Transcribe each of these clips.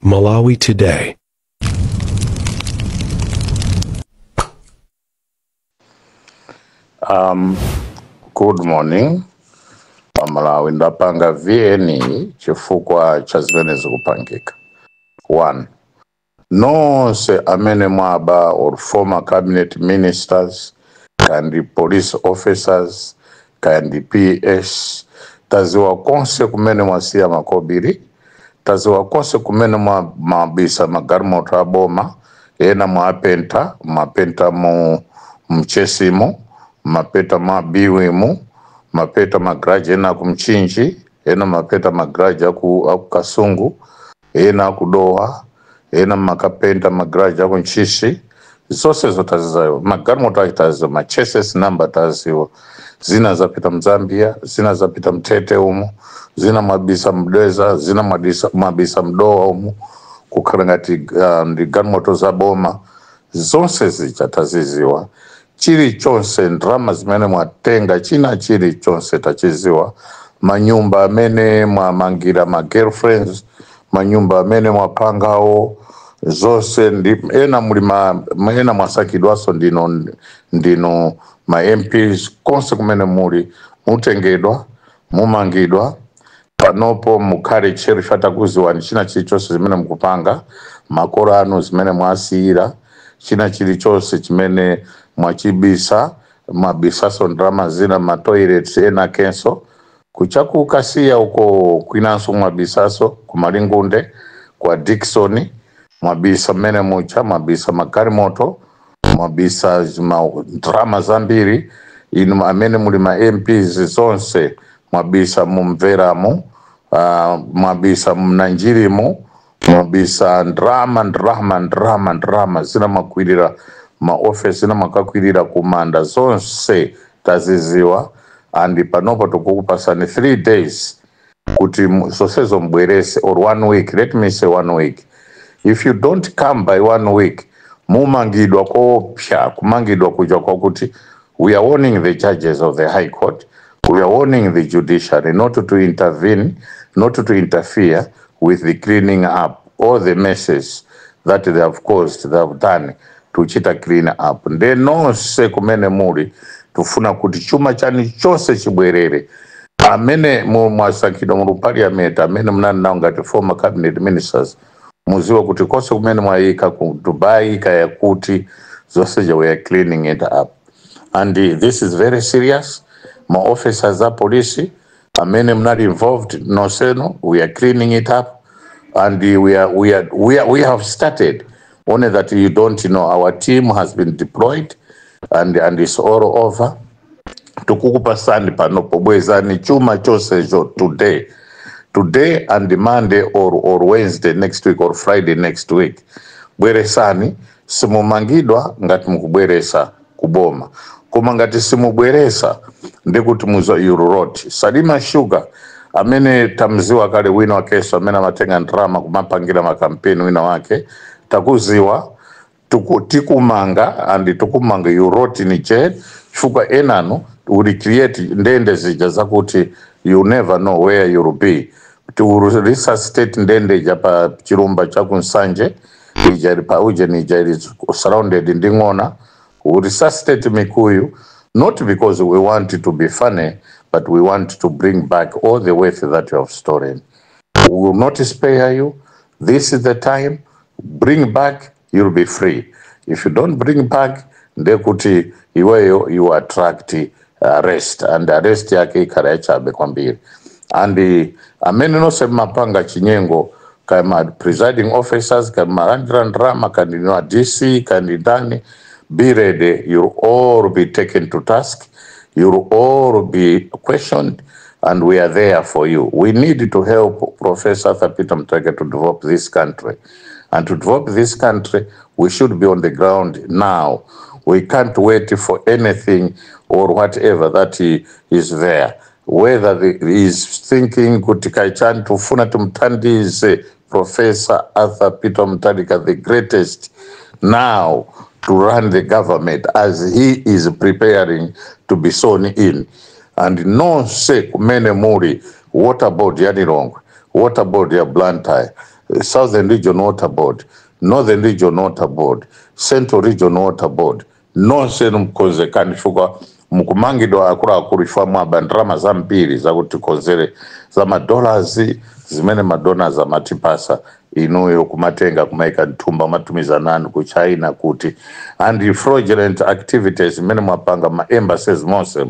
Malawi Today. Good morning. Malawi ndapanga VNE chifukwa cha zimene zikupangika. 1. Nonse amene mwaba or former cabinet ministers kandi police officers kandi PS taziwa konse kumene mwasiya makobiri, taziwa konse kumene mwabisa magalimoto aboma, ena mapenta mu mchesimo, mapeta mabiwimu, mapeta magraji ena kumchinji, ena mapeta magraji aku Kasungu, ena akudoha, ena makapenta magraji aku Nchishi. Zose zotaziwa magalimoto akitaziwa, macheses number taziwa, zina zapita Mzambia, zina zapita Mtete umu, zina mabisa Mdeza, zina mabisa Mdoa umu, kukarangati galimoto za boma, zonse zichataziziwa. Chiri chonse ndrama zimene mwatenga china chiri chonse tachiziwa. Manyumba amene mwamangira ma girlfriends, manyumba amene mwapangao, zose ena ena mwasakidwaso ndino ma MPs konse kumene mutengedwa, mumangidwa, panopo mukari cheri fatakuziwa ni china chiri chonse zimene mkupanga, makorano zimene mwasira, china chiri chonse chimene mwachibisa, mabisaso ndrama zina matoilets ena kenso, kuchaku kasia uko kwinanso mwabisaso, kumalingunde, kwa Dickson, mwabisa mene mucha, mwabisa magalimoto, mwabisa ndrama zambiri, inu amene mulima MPs zonse, mwabisa mumveramu, mwabisa mnanjirimu, mwabisa ndrama, zina makwirira, office zina makakwirira kumanda, zonse taziziwa, andi panopo tukukupasani 3 days, kuti sosezo mbwerese, or 1 week, let me say 1 week. If you don't come by 1 week, mumangidwa kopya, kumangidwa kuja kwa kuti, we are warning the judges of the High Court, we are warning the judiciary not to intervene, not to interfere with the cleaning up, all the messes that they have caused, they have done to chita clean up. Nde nonse kumene muri, tufuna kuti chuma chani chose chibwerere. Amene mwasakidwa mu parliament, amene mnana ngati former cabinet ministers, muziwa kuti konse kumene mwayika ku Dubai kaya kuti zose we are cleaning it up. And this is very serious. My officers are police, amene mnali involved noseno, we are cleaning it up, and we have started. Only that you don't know, our team has been deployed and it's all over. Tukukupa sandi panopo bwezani chuma chose today and Monday or Wednesday next week or Friday next week. Bweresani simumangidwa ngati mukubweresa kuboma. Kuma ngati simubweresa ndikuti muzo Euroroti. Salima Sugar amene tamziwa kale wino wa keso, amene matenga ndrama kumapangira makampeni wino wake, takuziwa tikumanga and tukumanga Euroroti ni chifukwa enano uri create ndende zija zakuti you never know where you'll be. To resuscitate ndende japa chirumba chaku Nsanje, ijari pa uje ni ijari surrounded ndingona, resuscitate Mikuyu, not because we want it to be funny, but we want to bring back all the wealth that you have stolen. We will not spare you. This is the time. Bring back, you'll be free. If you don't bring back, ndekuti iweyo you attract arrest, and arrest yake ikaracha bekwambiri. And amene no se mapanga chinyengo kama presiding officers, kama randrama, kandinwa DC, kandidani, be ready. You'll all be taken to task. You'll all be questioned, and we are there for you. We need to help Professor Arthur Peter Mutharika to develop this country. And to develop this country, we should be on the ground now. We can't wait for anything or whatever that is there. Whether he is thinking kutikaichani tufuna tumtandize Professor Arthur Peter Mutharika, the greatest now to run the government, as he is preparing to be sworn in. And no se kumene muri, what about Yanilongwe? Water Board ya Blantyre, Southern Region Water Board, Northern Region Water Board, Central Region Water Board, nonse mkonzekani shuka mukumangidwa akuru ifamu abandrama za mbiri za kutikonzere za madollars zimene madona za matipasa inuyo kumatenga kumaika ntumba matumiza nanu ku China kuti and fraudulent activities zimene mwapanga ma embassies monse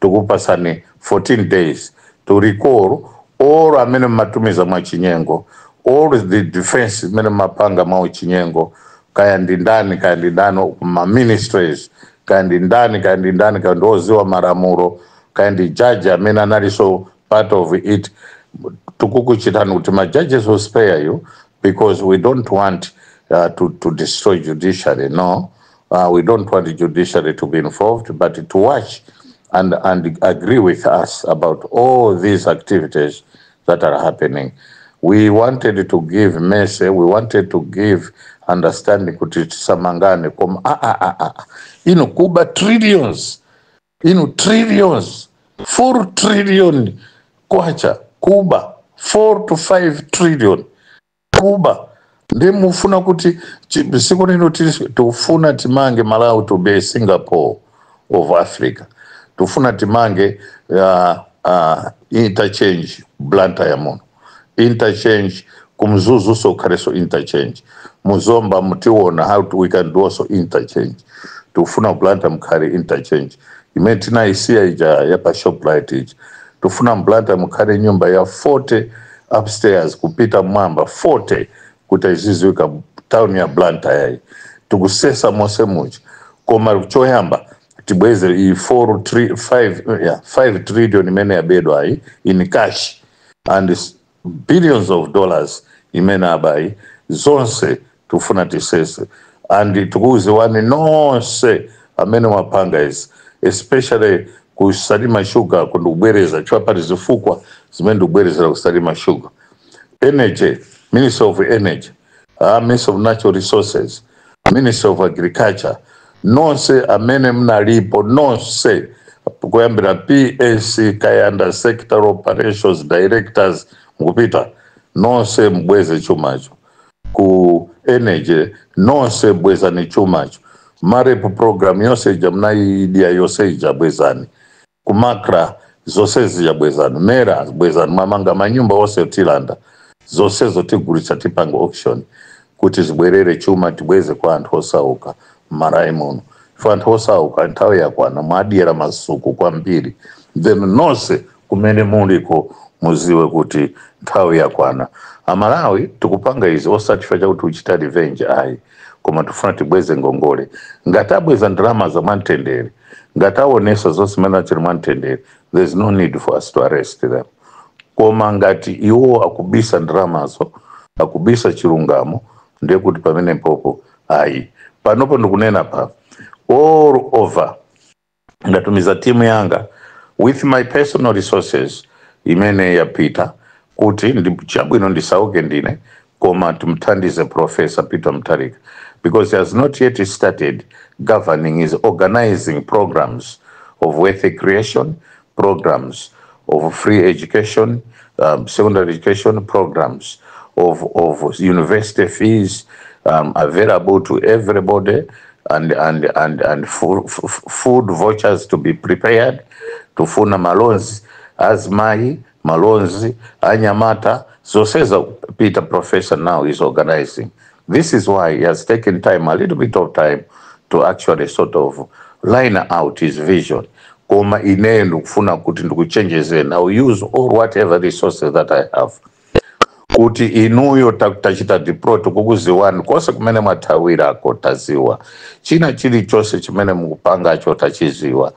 tukupasani 14 days to recall all amene matumiza mwa chinyengo, all the defense mene mapanga mwa chinyengo kaya ndindani ma ministries kaya ndindani ndoziwa maramuro kaya ndi judge amene analiso part of it tukukuchitani kuti ma judges will spare you because we don't want to destroy judiciary. No, we don't want the judiciary to be involved, but to watch and agree with us about all these activities that are happening. We wanted to give mercy, we wanted to give understanding kuti samangane kom Kuba trillions, 4 trillion kwacha Kuba 4 to 5 trillion Kuba ndemufuna kuti siku lino tufuna timange Malawi to be Singapore of Africa, tufuna timange interchange Blantyre mono, interchange kumzuzu so kareso interchange muzomba mutiona how we can do also interchange, tufuna Blantyre mkari interchange imetina isia ya pa Shoprite tufuna Blantyre mkari nyumba ya 40 upstairs kupita mwamba 40 kutaiziziwika town ya Blantyre tukusesa mose much koma choyamba tibweze 5 trillion imene yabedwa in cash and billions of dollars imene abai zonse tufuna tisese and tukuze wani nonse amene mapanga is especially kusalima sugar kundubwereza chwapa zifukwa zimene ndubwereza kusalima sugar. Energy, Minister of Energy, Minister of Natural Resources, Minister of Agriculture, nonse amene mnalipo nonse kuyambira PSC kayanda sector operations directors mkupita nonse mbweze chumacho ku energy nonse mbweza ni chumacho marep program yose jamna idea yose jabwezani kumakra zose zijabwezani mera bwezani mamanga manyumba wose tilanda zose zotigulitsa tipanga auction kuti zibwerere chuma tibweze kwa anthu osauka marayi muno ife anthu osauka nthawi yakwana mwadiyera masuku kwambiri then nonse kumene muliko muziwe kuti nthawi yakwana amalawi tikupanga izi osatifa chakuti uchita revenge koma tufuna tibweze ngongole ngati abweza ndalama za mantendere ngati aonesa zonse zimene achiri mantendere there's no need for us to arrest them. Koma ngati iwo akubisa ndalamazo akubisa chilungamo ndiye kuti pamene popo panopo ndikunena pa all over ngatumiza timu yanga with my personal resources imene yapita kuti chabwino ndisauke ndine koma tumthandize Professor Peter Mutharika because he has not yet started governing, is organizing programs of wealth creation, programs of free education, secondary education programs, of university fees available to everybody, and food vouchers to be prepared, to funa malonzi, azmai, malonzi, anyamata. So says Peter Professor now is organizing. This is why he has taken time, a little bit of time, to actually sort of line out his vision. Koma inenu kufuna kuti ndikuchanges and I'll use all whatever resources that I have. Kuti inuyo tachita deploy tukukuziwani kose kumene matawira kotaziwa. China chili chose chimene mukupanga chotachiziwa.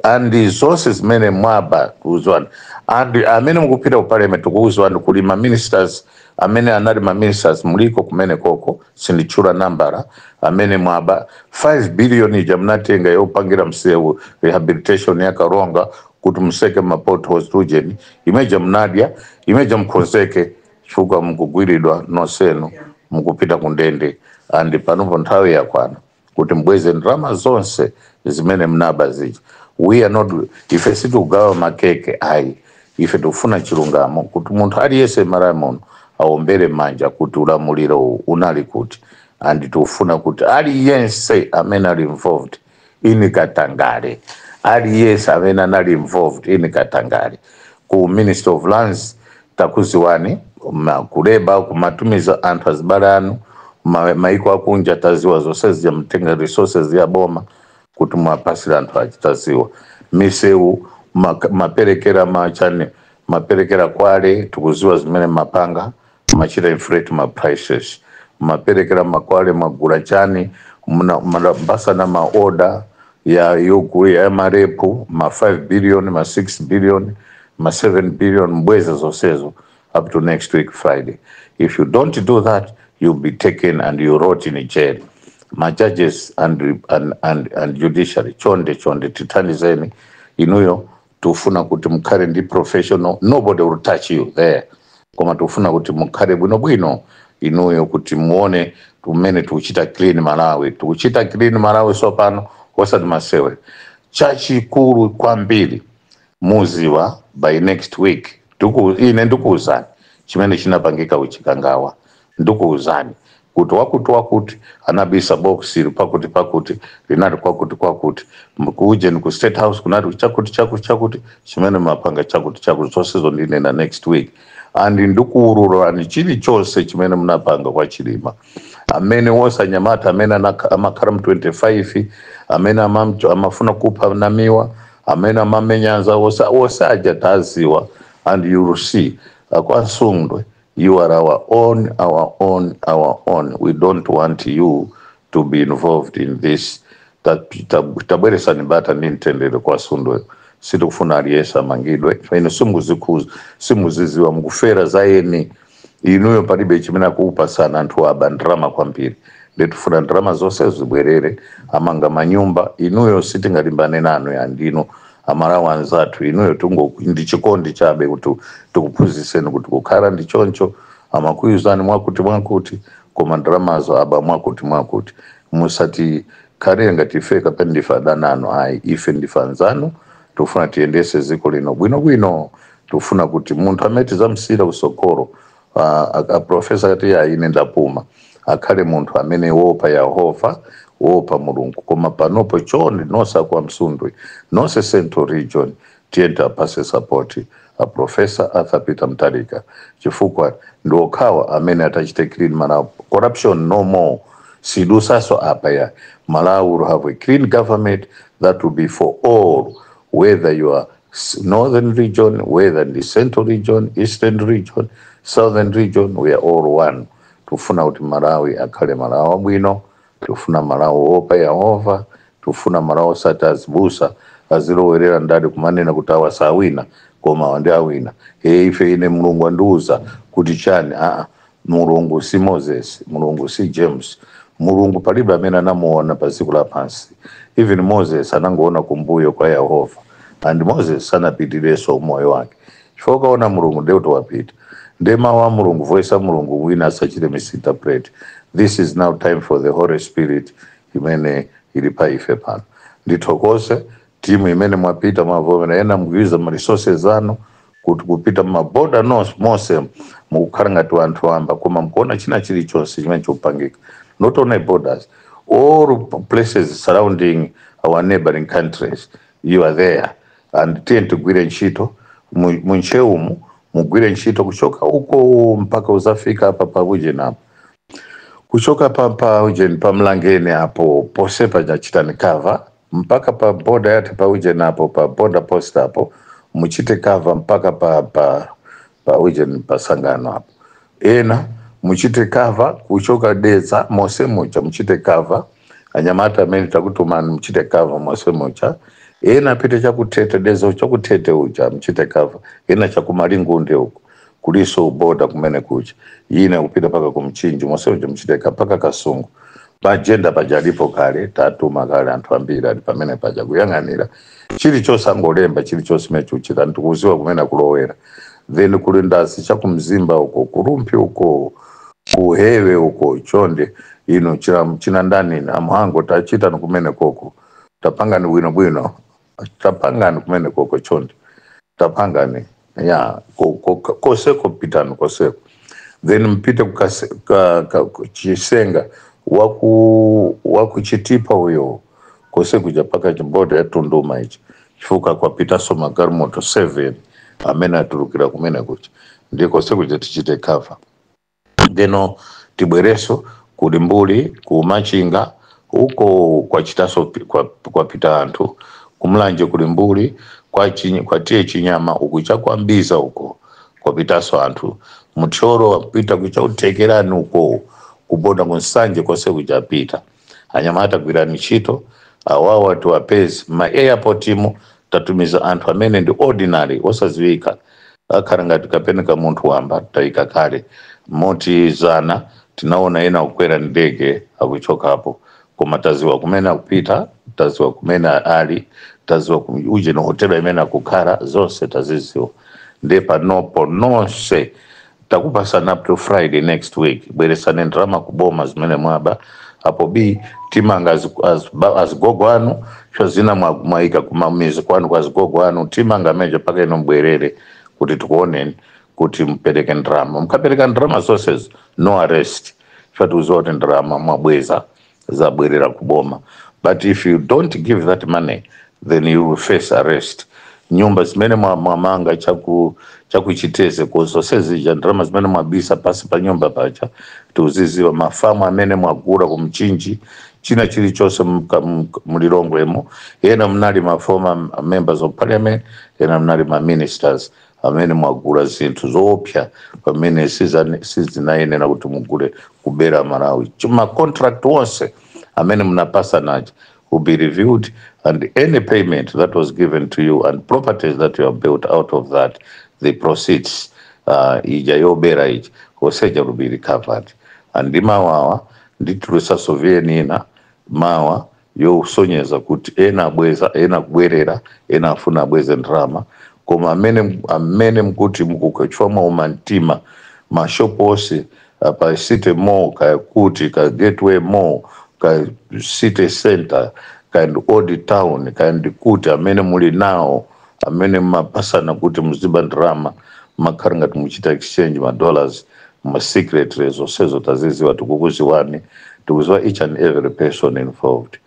And resources mene mwaba kuzwani. And amene mukupita uparliament tukukuziwani kulima ministers, amene anali ministers muliko kumene koko sindichura nambara amene mwaba 5 billion jamnatenga yopangira msewu rehabilitation ya Karonga kuti museke potholes tujeni imeja mnadia imeja mkonzeke shuka mkugwiridwa noseno mukupita kundende andi panopo nthawi yakwana kuti mbweze ndrama zonse zimene mnaba ziji. We are not, ife situgawa makeke ife tufuna chilungamo kuti munthu aliyese Malawi aombere manja kuti ulamuliro unali kuti and tufuna kuti aliyense amene ali involved in Katangale, aliyense amene anali involved in Katangale ku Minister of Lands takuziwani kuleba kumatumiza anthu azibale anu maiko akunja taziwa zonse zya mtenga resources ya boma kuti mwapasira anthu achitaziwa misewu maperekera machane maperekera Kwale tukuziwa zimene mapanga machita inflate ma prices maperekera Makwale magula chani mbasa na maorder ya yoku ya marepu ma 5 billion ma 6 billion ma 7 billion mbweza zosezo up to next week Friday. If you don't do that, you'll be taken and you rot in jail. My judges and judiciary chonde titani zeni inuyo tufuna kuti mukare ndi professional, nobody will touch you there. Koma tufuna kuti mukare bwino inuyo kuti muone tumene tuchita clean Malawi. Tuchita clean Malawi sopano osati masewe. Chachi kuru kwambiri muziwa by next week. Ine ndikuuzani chimene chinapangika uchikangawa. Ndikuuzani kuti wakuti anabisa boxi pakuti linati kwakuti mkuje ku State House kunati chakuti chimene mapanga chakuti zosezo ndine na next week and ndikuurura ni chili chose chimene mnapanga kwa Chilima amene wosa Nyamata amene amakharam 25 amene amafuna kupha namiwa amene amamenyanza wosa ajataziwa and you will see akwasungwe. You are our own. We don't want you to be involved in this. Tabwere sanibata nintendele kwa sundwe. Situ kufuna aliyesa mangidwe. Faino simuzizi wa mgufera zaeni. Inuyo paribe chimena kuupa sana antu wa bandrama kwa mpiri. Letu funa drama zose zibwerere. Amanga manyumba. Inuyo siti ngalimbane nanu ya ndino. Amara wanzatu inuyo tungo ndichikondi chabe tukupuziseni kuti kukhala ndichoncho amakuyuzani mwakuti koma dramazo aba mwakuti musati karenga tifeka pendifa danano ai ife ndifanzano tufuna tiendese ziko lino bwino tufuna kuti munthu ameti zamsira usokoro a professor kati ya ine ndapuma akhale munthu amene wopa Yehova wopa Mulungu koma panopo chonde nosa kwa Msundwe nose Central Region tienda pase support a Professor Arthur Peter Mutharika chifukwa ndokhawa amene atachite clean Malawi. Corruption no more. Sidu saso apa ya Malawi will have a clean government that will be for all, whether you are northern region, whether in the central region, eastern region, southern region, we are all one. Tufuna uti Malawi akhale Malawi bwino, tufuna Malawi wopa Yehova, tufuna Malawi satazibusa azilowerera ndali kumanena kutawa sawina koma wandawina ife ine Mulungu anduza kuti chani Mulungu si Moses, Mulungu si James, Mulungu palibe amene anamuona paziko la pansi. Even Moses anangoona kumbuyo kwa Yehova and Moses anapitileso moyo wake chifukwa ona Mulungu ndio towapita ndema wa Mulungu voice Mulungu wina asachite misinterpret. This is now time for the Holy Spirit imene ilipa ife pano. Nditokose timu imene mwapita mavome na ena mgwiza resources ano kuti kupita maboda mose mukukhala tu anthu amba koma mkuona china chilichonse chimene chopangika. Not only borders, all places surrounding our neighboring countries, you are there and tend to gwire nchito muncheumu mugwire nchito kuchoka huko mpaka uzafika hapa pauje na kuchoka papa uje pa Mlangeni hapo posepa jachitani cover mpaka pa boda yate pa uje na hapo pa border post hapo muchite cover mpaka pa uje pa Sangano hapo ena muchite cover kuchoka Deza mose mocha muchite cover Anyamata meni takutumani muchite cover mose mocha ena pite chakutete Deza chakutete ucha muchite cover ena chakumalingunde huko kuliso boda kumene kucha yina kupita paka kumchinji mose mocha muchite paka Kasungu bajenda pajalipo kale tatuma kale anthu ambiri ali pamene paja kuyang'anira chilichonse angolemba chilichonse mechuchita ndikuziwa kumene kulowera then kulindasi chakumzimba uko kurumpi uko kuhewe uko chonde ino china ndani na mhango tachita kumene koko tapangani bwino tapangani kumene koko chonde tapangani Yeah, koseko pitano koseko. Then mpite Chisenga waku Chitipa huyo kose kuja paka boda ya Tunduma ichi chifuka kwa pita soma garmoto 7 amena aturukira kumena kuchi ndiye kose kuja tichite cover deno tibwereso kulimbuli kumachinga huko kwa chitaso kwa pita antu kumlanje kulimbuli kwa tie chinyama ukucha kwa mbiza huko kwa pitaso antu mchoro wapita kucha utekerani huko kuboda kunsanje kose kuja pita anyamata kwira michito awawa watu wapezi ma airport imu tatumiza antu amene ndi ordinary osaziwika akaranga tukapeneka muntu wamba taika kale moti zana tinaona ena ukwera ndege akuchoka hapo koma taziwa kumena kupita taziwa kumena ali taziwa uje no hotela imena kukara zose taziziwa ndepa nopo nonse takupasana up to Friday next week bweresane ndrama kuboma zimene mwaba hapo B timanga azigogo anu shazina mwaika kumamizi kwanu kwa azigogo anu timanga meja paka ino mbwerere kuti tukuoneni kuti mpeleke ndrama mkapeleka ndrama sources no arrest shatu uzote ndrama mwabweza za bwerera kuboma but if you don't give that money then you will face arrest nyumba zimene mwamanga chakuchiteze kuzosezija ndrama zimene mwabisa pasi pa nyumba pacha tuziziwa mafamu amene mwagura kumchinji china chilichonse mulilongwemo ena mnali ma former members of parliament ena mnali ma ministers amene mwagura zinthu zoopsa pamene sizinayenera kuti mugule kubera Malawi chuma contract wonse amene mnapasa nacho will be reviewed and any payment that was given to you and properties that you have built out of that the proceeds ija yobera ija oseja will be recovered and mawawa nditulusa sovienina mawa yosonyeza kuti ena abweza ena kubwerera ena afuna abweze ndrama koma amene mkuti mukukachwa umantima mashopo ose pa city mall ka kuti ka gateway mall ka city center kind old town kind kuti amene muli nawo amene mapasana kuti mziba ndrama makaranga tumuchita exchange ma dollars ma secret resources taziziwa tukukuziwani tukuziwa each and every person involved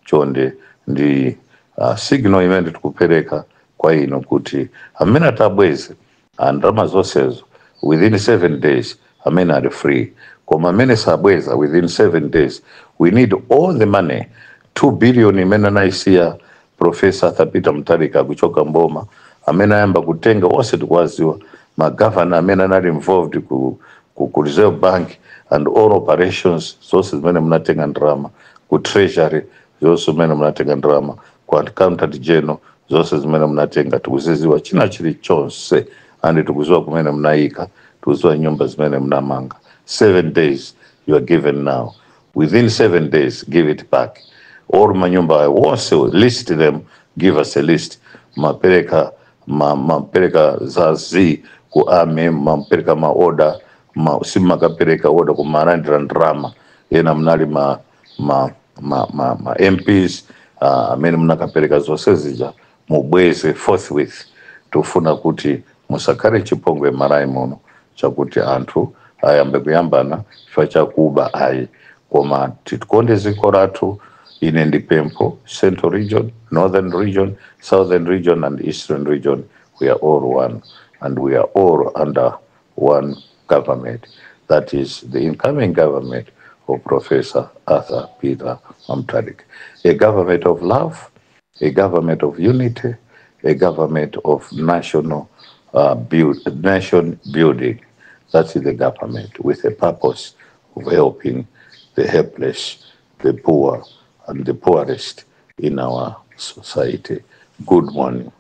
chonde ndi signal imene tukupereka kwa ino kuti amene atabweze ndrama zonsezo within 7 days amene are free koma amene sabweza within 7 days we need all the money 2 billion imene naisiya Professor Thapita Mutharika kuchoka Mboma amene ayamba kutenga onse tikwaziwa magavana amene anali involved ku Reserve Bank and all operations zonse zimene mnatenga ndrama ku treasury zonse zimene mnatenga ndrama ku accountant general zonse zimene mnatenga tikuziziwa china chilichonse andi tikuziwa kumene mnaika tikuziwa nyumba zimene mnamanga 7 days you are given now within 7 days give it back or manyumba wonse list them give us a list mapereka zazi ku ame mapereka order simakapereka order ku marandira ndrama ena mnali ma MPs amene mnakapereka zonse zija mubweze forthwith tufuna kuti musakale chipongwe Malawi muno chakuti anthu ayambe kuyambana chifukwa chakuba ayi koma titikonde ziko lathu ine ndi pempho Central Region, Northern Region, Southern Region and Eastern Region. We are all one and we are all under one government. That is the incoming government of Professor Arthur Peter Mutharika. A government of love, a government of unity, a government of nation building. That is the government with a purpose of helping the helpless, the poor, and the poorest in our society. Good morning.